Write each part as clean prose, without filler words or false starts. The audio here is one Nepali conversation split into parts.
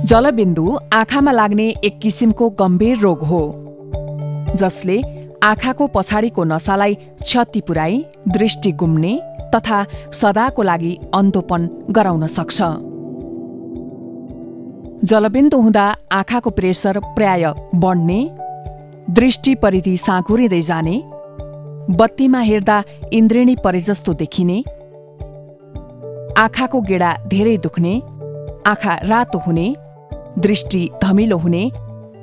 जलबिन्दु आँखामा लाग्ने एक किसिमको गम्भीर रोग हो जसले आँखाको पछाडिको नसालाई क्षति पुर्याई दृष्टि गुम्ने तथा सदाको लागि अन्धोपन गराउन सक्छ। जलबिन्दु हुँदा आँखाको प्रेसर प्राय बढ्ने, दृष्टि परिधि साँघुरिँदै जाने, बत्तीमा हेर्दा इन्द्रेणी परेजस्तो देखिने, आँखाको गेडा धेरै दुख्ने, आँखा रातो हुने, दृष्टि धमिलो हुने,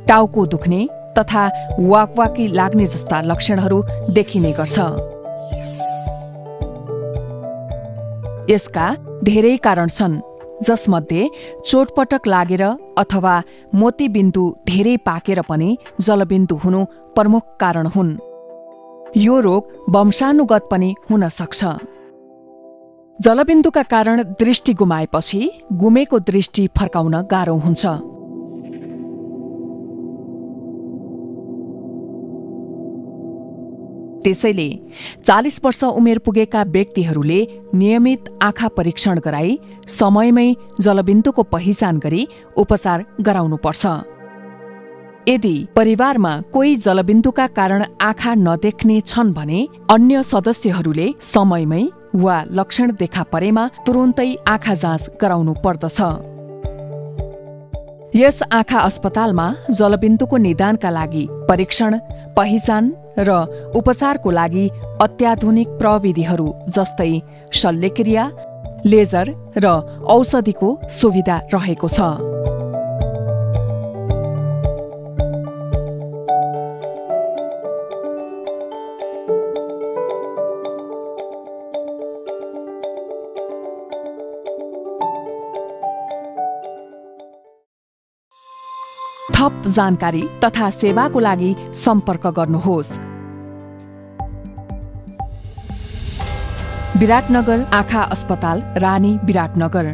टाउको दुख्ने तथा वाकवाकी लाग्ने जस्ता लक्षणहरू देखिने गर्छ। यसका धेरै कारण छन्, जसमध्ये चोटपटक लागेर अथवा मोतीबिन्दु धेरै पाकेर पनि जलबिन्दु हुनु प्रमुख कारण हुन्। यो रोग वंशानुगत पनि हुन सक्छ। जलबिन्दुका कारण दृष्टि गुमाएपछि गुमेको दृष्टि फर्काउन गाह्रो हुन्छ। त्यसैले 40 वर्ष उमेर पुगेका व्यक्तिहरूले नियमित आँखा परीक्षण गराई समयमै जलबिन्दुको पहिचान गरी उपचार गराउनुपर्छ। यदि परिवारमा कोही जलबिन्दुका कारण आँखा नदेख्ने छन् भने अन्य सदस्यहरूले समयमै वा लक्षण देखा परेमा तुरुन्तै आँखा जाँच गराउनु पर्दछ। यस आँखा अस्पतालमा जलबिन्दुको निदानका लागि परीक्षण, पहिचान र उपचारको लागि अत्याधुनिक प्रविधिहरू जस्तै शल्यक्रिया, लेजर र औषधिको सुविधा रहेको छ। थप जानकारी तथा सेवाको लागि सम्पर्क गर्नुहोस्। विराटनगर आँखा अस्पताल, रानी विराटनगर।